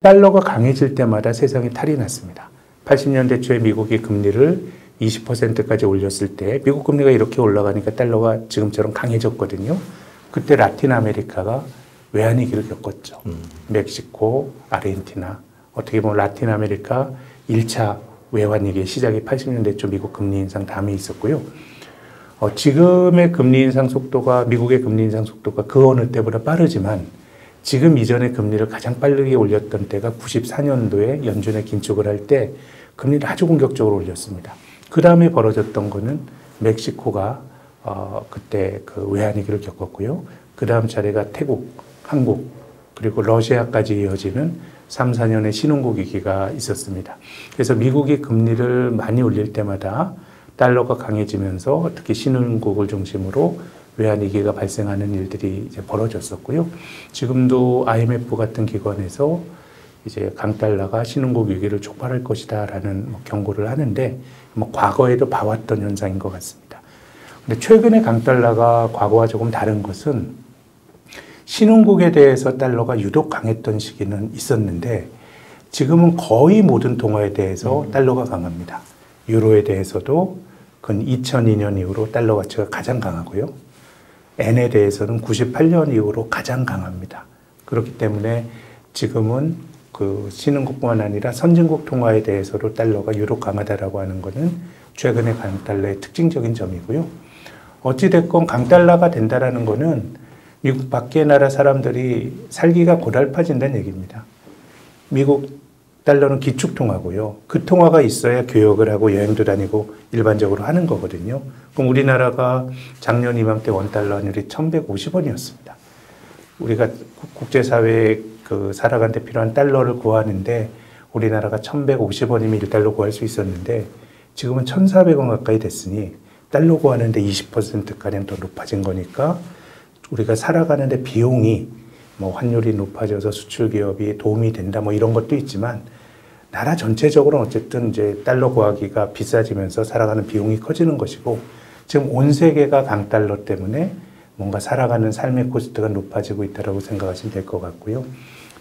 달러가 강해질 때마다 세상에 탈이 났습니다. 80년대 초에 미국이 금리를 20%까지 올렸을 때 미국 금리가 이렇게 올라가니까 달러가 지금처럼 강해졌거든요. 그때 라틴 아메리카가 외환위기를 겪었죠. 멕시코, 아르헨티나. 어떻게 보면 라틴 아메리카 1차 외환위기의 시작이 80년대 초 미국 금리 인상 다음에 있었고요. 지금의 금리 인상 속도가 미국의 금리 인상 속도가 그 어느 때보다 빠르지만 지금 이전의 금리를 가장 빠르게 올렸던 때가 94년도에 연준에 긴축을 할 때 금리를 아주 공격적으로 올렸습니다. 그 다음에 벌어졌던 거는 멕시코가 그때 그 외환위기를 겪었고요. 그 다음 차례가 태국, 한국, 그리고 러시아까지 이어지는 3, 4년의 신흥국 위기가 있었습니다. 그래서 미국이 금리를 많이 올릴 때마다 달러가 강해지면서 특히 신흥국을 중심으로 외환위기가 발생하는 일들이 이제 벌어졌었고요. 지금도 IMF 같은 기관에서 이제 강달러가 신흥국 위기를 촉발할 것이다라는 경고를 하는데 과거에도 봐왔던 현상인 것 같습니다. 근데 최근에 강달러가 과거와 조금 다른 것은 신흥국에 대해서 달러가 유독 강했던 시기는 있었는데 지금은 거의 모든 통화에 대해서 달러가 강합니다. 유로에 대해서도 근 2002년 이후로 달러 가치가 가장 강하고요. 엔에 대해서는 98년 이후로 가장 강합니다. 그렇기 때문에 지금은 그 신흥국뿐만 아니라 선진국 통화에 대해서도 달러가 유독 강하다라고 하는 것은 최근의 강달러의 특징적인 점이고요. 어찌됐건 강달러가 된다라는 것은 미국 밖의 나라 사람들이 살기가 고달파진다는 얘기입니다. 미국 달러는 기축통화고요. 그 통화가 있어야 교역을 하고 여행도 다니고 일반적으로 하는 거거든요. 그럼 우리나라가 작년 이맘때 원달러 환율이 1150원이었습니다. 우리가 국제사회에 살아가는 데 필요한 달러를 구하는데 우리나라가 1150원이면 1달러 구할 수 있었는데 지금은 1400원 가까이 됐으니 달러 구하는데 20%가량 더 높아진 거니까 우리가 살아가는데 비용이 뭐 환율이 높아져서 수출 기업이 도움이 된다 뭐 이런 것도 있지만 나라 전체적으로 어쨌든 이제 달러 구하기가 비싸지면서 살아가는 비용이 커지는 것이고 지금 온 세계가 강달러 때문에 뭔가 살아가는 삶의 코스트가 높아지고 있다고 생각하시면 될 것 같고요.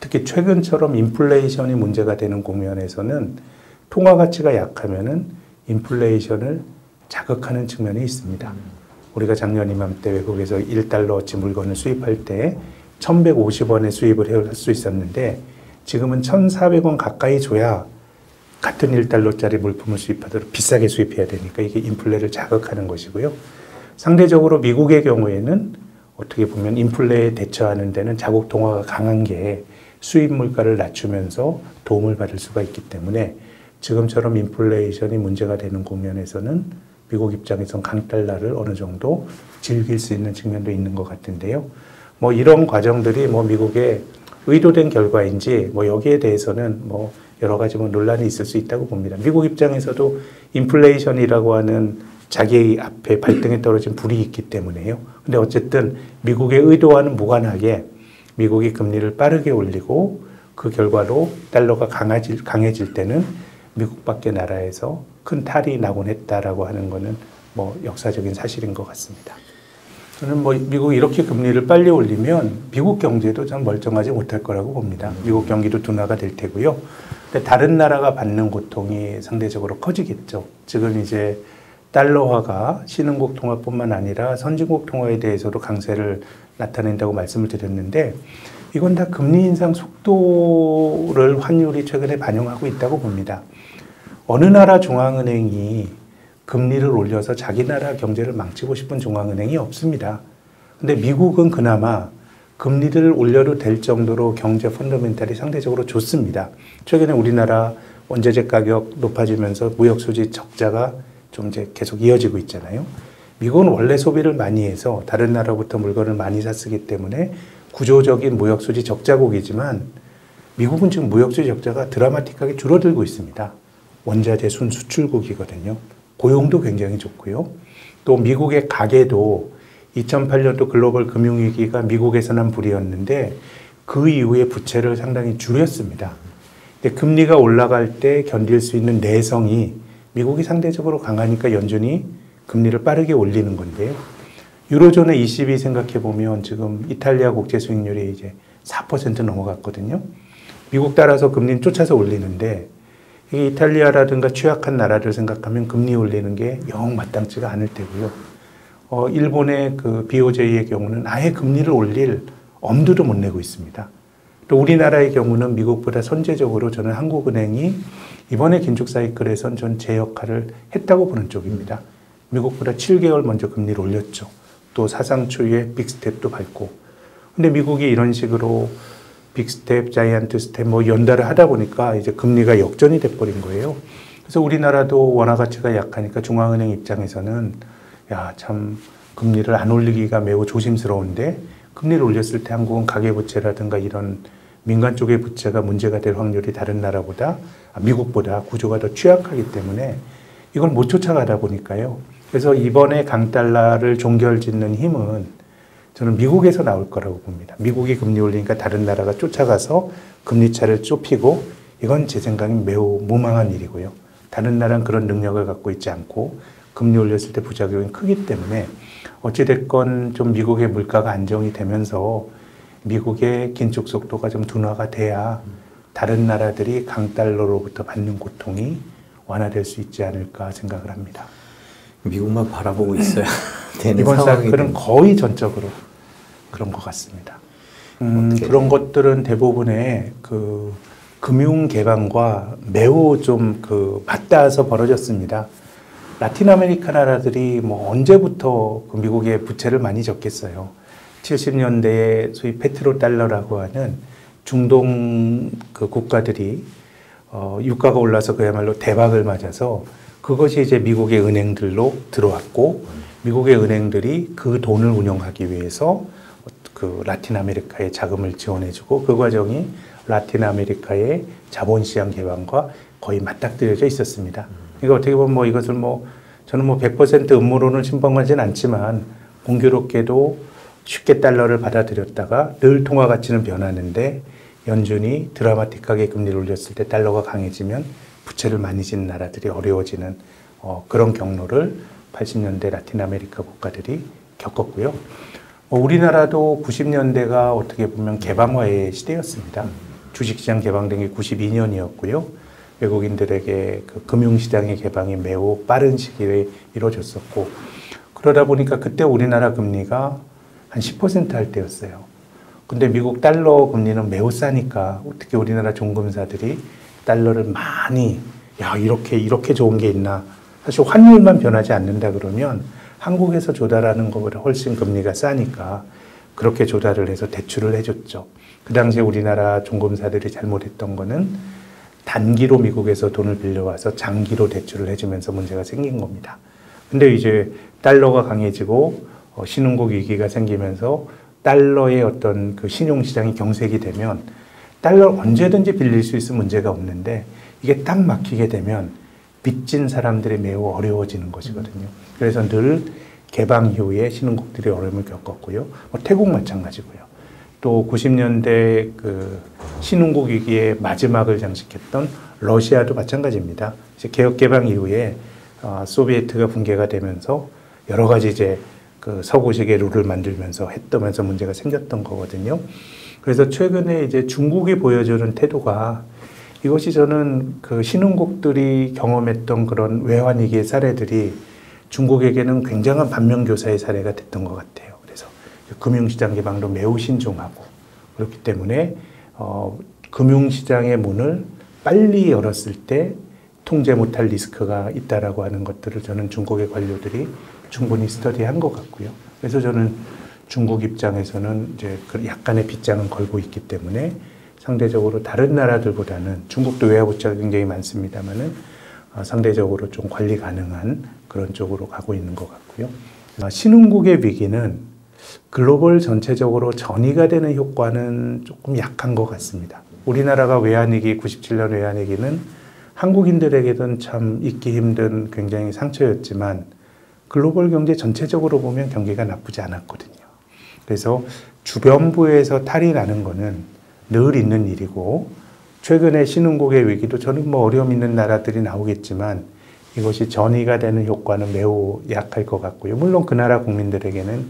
특히 최근처럼 인플레이션이 문제가 되는 국면에서는 통화 가치가 약하면은 인플레이션을 자극하는 측면이 있습니다. 우리가 작년 이맘때 외국에서 1달러어치 물건을 수입할 때 1150원에 수입을 할 수 있었는데 지금은 1400원 가까이 줘야 같은 1달러짜리 물품을 수입하도록 비싸게 수입해야 되니까 이게 인플레를 자극하는 것이고요. 상대적으로 미국의 경우에는 어떻게 보면 인플레에 대처하는 데는 자국 통화가 강한 게 수입 물가를 낮추면서 도움을 받을 수가 있기 때문에 지금처럼 인플레이션이 문제가 되는 국면에서는 미국 입장에선 강달러를 어느 정도 즐길 수 있는 측면도 있는 것 같은데요. 뭐 이런 과정들이 뭐 미국의 의도된 결과인지 뭐 여기에 대해서는 뭐 여러 가지 뭐 논란이 있을 수 있다고 봅니다. 미국 입장에서도 인플레이션이라고 하는 자기 앞에 발등에 떨어진 불이 있기 때문에요. 근데 어쨌든 미국의 의도와는 무관하게 미국이 금리를 빠르게 올리고 그 결과로 달러가 강해질 때는 미국 밖의 나라에서 큰 탈이 나곤 했다라고 하는 거는 뭐 역사적인 사실인 것 같습니다. 저는 뭐 미국이 이렇게 금리를 빨리 올리면 미국 경제도 참 멀쩡하지 못할 거라고 봅니다. 미국 경기도 둔화가 될 테고요. 근데 다른 나라가 받는 고통이 상대적으로 커지겠죠. 지금 이제 달러화가 신흥국 통화뿐만 아니라 선진국 통화에 대해서도 강세를 나타낸다고 말씀을 드렸는데 이건 다 금리 인상 속도를 환율이 최근에 반영하고 있다고 봅니다. 어느 나라 중앙은행이 금리를 올려서 자기 나라 경제를 망치고 싶은 중앙은행이 없습니다. 근데 미국은 그나마 금리를 올려도 될 정도로 경제 펀더멘탈이 상대적으로 좋습니다. 최근에 우리나라 원자재 가격 높아지면서 무역 수지 적자가 좀 이제 계속 이어지고 있잖아요. 미국은 원래 소비를 많이 해서 다른 나라부터 물건을 많이 샀기 때문에 구조적인 무역 수지 적자국이지만 미국은 지금 무역 수지 적자가 드라마틱하게 줄어들고 있습니다. 원자재 순수출국이거든요. 고용도 굉장히 좋고요. 또 미국의 가계도 2008년도 글로벌 금융위기가 미국에서 난 불이었는데 그 이후에 부채를 상당히 줄였습니다. 근데 금리가 올라갈 때 견딜 수 있는 내성이 미국이 상대적으로 강하니까 연준이 금리를 빠르게 올리는 건데요. 유로존의 ECB 생각해 보면 지금 이탈리아 국제 수익률이 이제 4% 넘어갔거든요. 미국 따라서 금리는 쫓아서 올리는데 이 이탈리아라든가 취약한 나라를 생각하면 금리 올리는 게 영 마땅치가 않을 테고요. 일본의 그 BOJ의 경우는 아예 금리를 올릴 엄두도 못 내고 있습니다. 또 우리나라의 경우는 미국보다 선제적으로 저는 한국은행이 이번에 긴축 사이클에선 전 제 역할을 했다고 보는 쪽입니다. 미국보다 7개월 먼저 금리를 올렸죠. 또 사상 초유의 빅스텝도 밟고. 근데 미국이 이런 식으로 빅스텝, 자이언트 스텝 뭐 연달아 하다 보니까 이제 금리가 역전이 돼버린 거예요. 그래서 우리나라도 원화 가치가 약하니까 중앙은행 입장에서는 야, 참 금리를 안 올리기가 매우 조심스러운데 금리를 올렸을 때 한국은 가계부채라든가 이런 민간 쪽의 부채가 문제가 될 확률이 다른 나라보다 미국보다 구조가 더 취약하기 때문에 이걸 못 쫓아가다 보니까요. 그래서 이번에 강달러를 종결짓는 힘은 저는 미국에서 나올 거라고 봅니다. 미국이 금리 올리니까 다른 나라가 쫓아가서 금리 차를 좁히고 이건 제 생각엔 매우 무망한 일이고요. 다른 나라는 그런 능력을 갖고 있지 않고 금리 올렸을 때 부작용이 크기 때문에 어찌됐건 좀 미국의 물가가 안정이 되면서 미국의 긴축 속도가 좀 둔화가 돼야 다른 나라들이 강달러로부터 받는 고통이 완화될 수 있지 않을까 생각을 합니다. 미국만 바라보고 있어야 되는 이번 상황이 사이클은 거의 전적으로 그런 것 같습니다. 그런 것들은 대부분의 그 금융 개방과 매우 좀 그 맞닿아서 벌어졌습니다. 라틴 아메리카 나라들이 뭐 언제부터 그 미국의 부채를 많이 졌겠어요. 70년대에 소위 페트로달러라고 하는 중동 그 국가들이 유가가 올라서 그야말로 대박을 맞아서 그것이 이제 미국의 은행들로 들어왔고 미국의 은행들이 그 돈을 운용하기 위해서 그 라틴 아메리카에 자금을 지원해주고 그 과정이 라틴 아메리카의 자본시장 개방과 거의 맞닥뜨려져 있었습니다. 그러니까 어떻게 보면 뭐 이것을 뭐 저는 뭐 100% 음모론을 신봉하진 않지만 공교롭게도 쉽게 달러를 받아들였다가 늘 통화 가치는 변하는데 연준이 드라마틱하게 금리를 올렸을 때 달러가 강해지면 부채를 많이 진 나라들이 어려워지는 그런 경로를 80년대 라틴 아메리카 국가들이 겪었고요. 우리나라도 90년대가 어떻게 보면 개방화의 시대였습니다. 주식시장 개방된 게 92년이었고요. 외국인들에게 그 금융시장의 개방이 매우 빠른 시기에 이루어졌었고 그러다 보니까 그때 우리나라 금리가 한 10% 할 때였어요. 근데 미국 달러 금리는 매우 싸니까 어떻게 우리나라 종금사들이 달러를 많이 이렇게 좋은 게 있나. 사실 환율만 변하지 않는다 그러면 한국에서 조달하는 것보다 훨씬 금리가 싸니까 그렇게 조달을 해서 대출을 해줬죠. 그 당시에 우리나라 종금사들이 잘못했던 거는 단기로 미국에서 돈을 빌려와서 장기로 대출을 해주면서 문제가 생긴 겁니다. 근데 이제 달러가 강해지고 신흥국 위기가 생기면서 달러의 어떤 그 신용시장이 경색이 되면 달러를 언제든지 빌릴 수 있으면 문제가 없는데 이게 딱 막히게 되면 빚진 사람들이 매우 어려워지는 것이거든요. 그래서 늘 개방 이후에 신흥국들이 어려움을 겪었고요. 태국 마찬가지고요. 또 90년대 그 신흥국 위기의 마지막을 장식했던 러시아도 마찬가지입니다. 이제 개혁 개방 이후에 소비에트가 붕괴가 되면서 여러 가지 이제 그 서구식의 룰을 만들면서 했다면서 문제가 생겼던 거거든요. 그래서 최근에 이제 중국이 보여주는 태도가 이것이 저는 그 신흥국들이 경험했던 그런 외환위기의 사례들이 중국에게는 굉장한 반면교사의 사례가 됐던 것 같아요. 그래서 금융시장 개방도 매우 신중하고 그렇기 때문에 금융시장의 문을 빨리 열었을 때 통제 못할 리스크가 있다라고 하는 것들을 저는 중국의 관료들이 충분히 스터디한 것 같고요. 그래서 저는 중국 입장에서는 이제 약간의 빗장은 걸고 있기 때문에 상대적으로 다른 나라들보다는 중국도 외화부채가 굉장히 많습니다만은 상대적으로 좀 관리 가능한 그런 쪽으로 가고 있는 것 같고요. 신흥국의 위기는 글로벌 전체적으로 전이가 되는 효과는 조금 약한 것 같습니다. 우리나라가 외환위기, 97년 외환위기는 한국인들에게는 참 잊기 힘든 굉장히 상처였지만 글로벌 경제 전체적으로 보면 경기가 나쁘지 않았거든요. 그래서 주변부에서 탈이 나는 거는 늘 있는 일이고 최근에 신흥국의 위기도 저는 뭐 어려움 있는 나라들이 나오겠지만 이것이 전이가 되는 효과는 매우 약할 것 같고요. 물론 그 나라 국민들에게는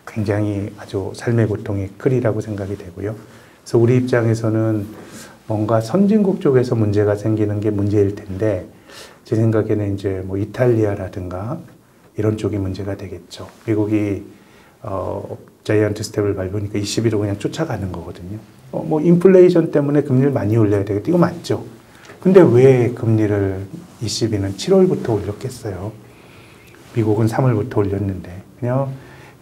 굉장히 아주 삶의 고통이 크리라고 생각이 되고요. 그래서 우리 입장에서는 뭔가 선진국 쪽에서 문제가 생기는 게 문제일 텐데 제 생각에는 이제 뭐 이탈리아라든가 이런 쪽이 문제가 되겠죠. 미국이 자이언트 스텝을 밟으니까 21로 그냥 쫓아가는 거거든요. 뭐 인플레이션 때문에 금리를 많이 올려야 되겠다. 이거 맞죠. 근데 왜 금리를 ECB는 7월부터 올렸겠어요? 미국은 3월부터 올렸는데 그냥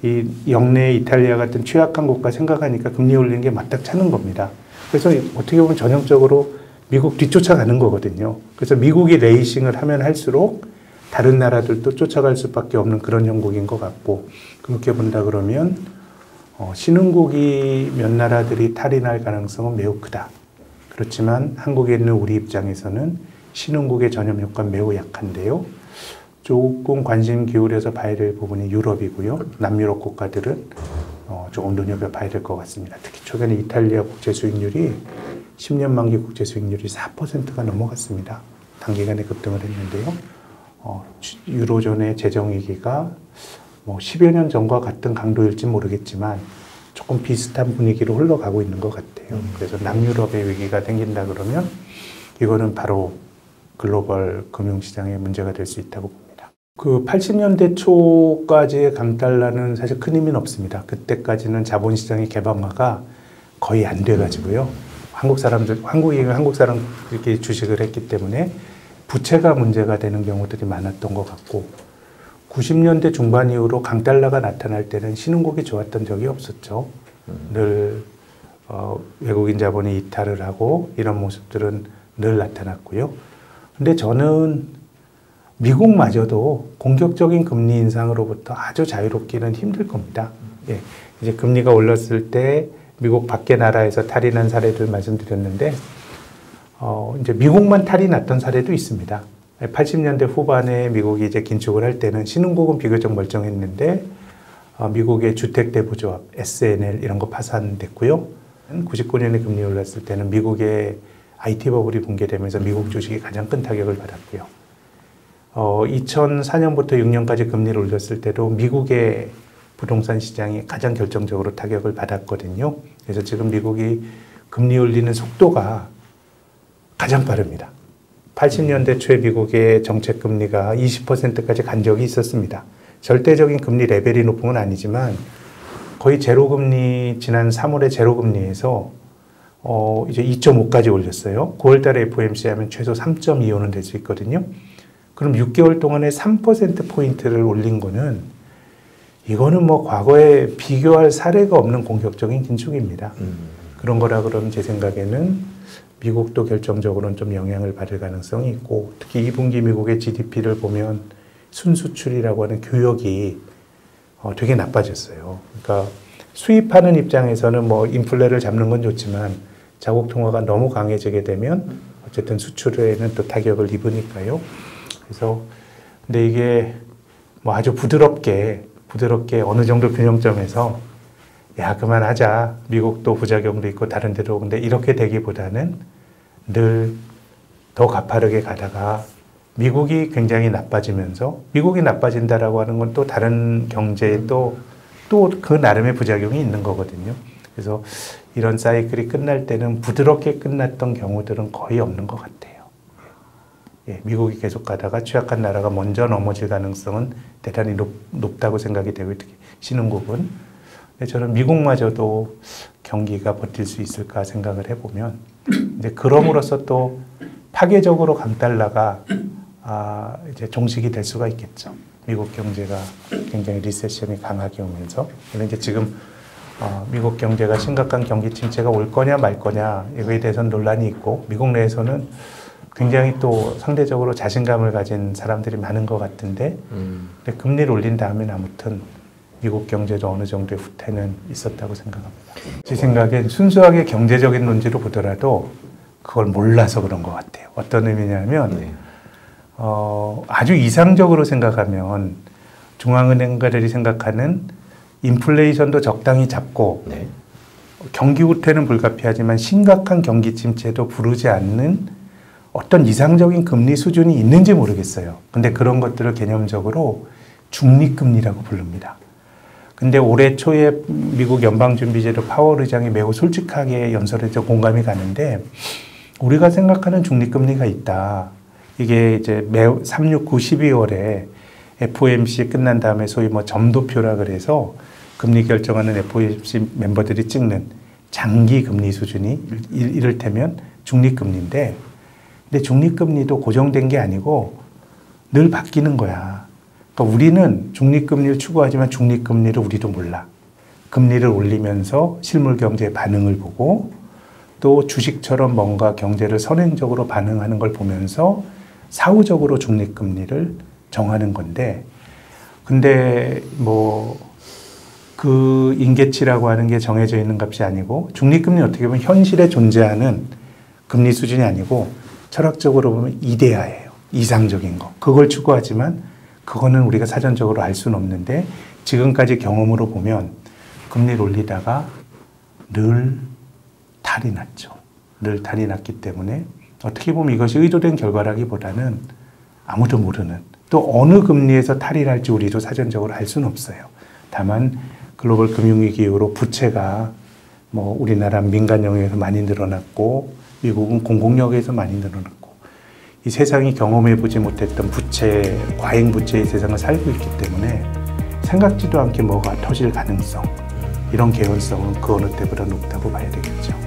이 영내 이탈리아 같은 취약한 국가 생각하니까 금리 올리는 게 맞닥차는 겁니다. 그래서 어떻게 보면 전형적으로 미국 뒤쫓아가는 거거든요. 그래서 미국이 레이싱을 하면 할수록 다른 나라들도 쫓아갈 수밖에 없는 그런 형국인 것 같고 그렇게 본다 그러면 신흥국이 몇 나라들이 탈이 날 가능성은 매우 크다. 그렇지만 한국에 있는 우리 입장에서는 신흥국의 전염 효과는 매우 약한데요. 조금 관심 기울여서 봐야 될 부분이 유럽이고요. 남유럽 국가들은 조금 눈여겨봐야 될 것 같습니다. 특히 최근에 이탈리아 국제 수익률이 10년 만기 국제 수익률이 4%가 넘어갔습니다. 단기간에 급등을 했는데요. 유로존의 재정위기가 뭐 10여 년 전과 같은 강도일지 모르겠지만 조금 비슷한 분위기로 흘러가고 있는 것 같아요. 그래서 남유럽의 위기가 생긴다 그러면 이거는 바로 글로벌 금융시장에 문제가 될 수 있다고 봅니다. 그 80년대 초까지의 강달러는 사실 큰 의미는 없습니다. 그때까지는 자본시장의 개방화가 거의 안 돼가지고요. 한국 사람들끼리 주식을 했기 때문에 부채가 문제가 되는 경우들이 많았던 것 같고 90년대 중반 이후로 강달러가 나타날 때는 신흥국이 좋았던 적이 없었죠. 늘 외국인 자본이 이탈을 하고 이런 모습들은 늘 나타났고요. 근데 저는 미국마저도 공격적인 금리 인상으로부터 아주 자유롭기는 힘들 겁니다. 예, 이제 금리가 올랐을 때 미국 밖의 나라에서 탈이 난 사례들 말씀드렸는데 이제 미국만 탈이 났던 사례도 있습니다. 80년대 후반에 미국이 이제 긴축을 할 때는 신흥국은 비교적 멀쩡했는데 미국의 주택대부조합, SNL 이런 거 파산됐고요. 99년에 금리 올랐을 때는 미국의 IT 버블이 붕괴되면서 미국 주식이 가장 큰 타격을 받았고요. 2004년부터 6년까지 금리를 올렸을 때도 미국의 부동산 시장이 가장 결정적으로 타격을 받았거든요. 그래서 지금 미국이 금리 올리는 속도가 가장 빠릅니다. 80년대 초에 미국의 정책 금리가 20%까지 간 적이 있었습니다. 절대적인 금리 레벨이 높은 건 아니지만 거의 제로금리 지난 3월에 제로금리에서 이제 2.5까지 올렸어요. 9월 달에 FOMC 하면 최소 3.25는 될 수 있거든요. 그럼 6개월 동안에 3%포인트를 올린 거는 이거는 뭐 과거에 비교할 사례가 없는 공격적인 긴축입니다. 그런 거라 그러면 제 생각에는 미국도 결정적으로는 좀 영향을 받을 가능성이 있고 특히 2분기 미국의 GDP를 보면 순수출이라고 하는 교역이 되게 나빠졌어요. 그러니까 수입하는 입장에서는 뭐 인플레를 잡는 건 좋지만 자국 통화가 너무 강해지게 되면 어쨌든 수출에는 또 타격을 입으니까요. 그래서 근데 이게 뭐 아주 부드럽게 어느 정도 균형점에서 야 그만하자 미국도 부작용도 있고 다른 데도 근데 이렇게 되기보다는 늘 더 가파르게 가다가 미국이 굉장히 나빠지면서 미국이 나빠진다라고 하는 건 또 다른 경제에 또 그 나름의 부작용이 있는 거거든요. 그래서 이런 사이클이 끝날 때는 부드럽게 끝났던 경우들은 거의 없는 것 같아요. 예, 미국이 계속 가다가 취약한 나라가 먼저 넘어질 가능성은 대단히 높다고 생각이 되고 특히 신흥국은 근데 저는 미국마저도 경기가 버틸 수 있을까 생각을 해보면 이제 그럼으로써 또 파괴적으로 강달러가 이제 종식이 될 수가 있겠죠. 미국 경제가 굉장히 리세션이 강하게 오면서 이제 지금 미국 경제가 심각한 경기 침체가 올 거냐 말 거냐 이거에 대해서는 논란이 있고 미국 내에서는 굉장히 또 상대적으로 자신감을 가진 사람들이 많은 것 같은데 근데 금리를 올린 다음엔 아무튼 미국 경제도 어느 정도의 후퇴는 있었다고 생각합니다. 제 생각엔 순수하게 경제적인 논지로 보더라도 그걸 몰라서 그런 것 같아요. 어떤 의미냐면 아주 이상적으로 생각하면 중앙은행가들이 생각하는 인플레이션도 적당히 잡고 경기 후퇴는 불가피하지만 심각한 경기 침체도 부르지 않는 어떤 이상적인 금리 수준이 있는지 모르겠어요. 근데 그런 것들을 개념적으로 중립금리라고 부릅니다. 근데 올해 초에 미국 연방준비제도 파월 의장이 매우 솔직하게 연설해서 공감이 가는데 우리가 생각하는 중립금리가 있다. 이게 이제 매 3, 6, 9, 12월에 FOMC 끝난 다음에 소위 뭐 점도표라 그래서 금리 결정하는 FOMC 멤버들이 찍는 장기 금리 수준이 이를테면 중립금리인데, 근데 중립금리도 고정된 게 아니고 늘 바뀌는 거야. 그러니까 우리는 중립금리를 추구하지만 중립금리를 우리도 몰라. 금리를 올리면서 실물 경제의 반응을 보고 또 주식처럼 뭔가 경제를 선행적으로 반응하는 걸 보면서 사후적으로 중립금리를 정하는 건데, 근데 뭐 그 임계치라고 하는 게 정해져 있는 값이 아니고, 중립금리는 어떻게 보면 현실에 존재하는 금리 수준이 아니고 철학적으로 보면 이데아예요. 이상적인 거. 그걸 추구하지만 그거는 우리가 사전적으로 알 수는 없는데, 지금까지 경험으로 보면 금리를 올리다가 늘 탈이 났죠. 늘 탈이 났기 때문에 어떻게 보면 이것이 의도된 결과라기보다는 아무도 모르는, 또 어느 금리에서 탈이 날지 우리도 사전적으로 알 수는 없어요. 다만 글로벌 금융위기 이후로 부채가 뭐 우리나라 민간 영역에서 많이 늘어났고 미국은 공공역에서 많이 늘어났고, 이 세상이 경험해보지 못했던 부채, 과잉 부채의 세상을 살고 있기 때문에 생각지도 않게 뭐가 터질 가능성, 이런 개연성은 그 어느 때보다 높다고 봐야 되겠죠.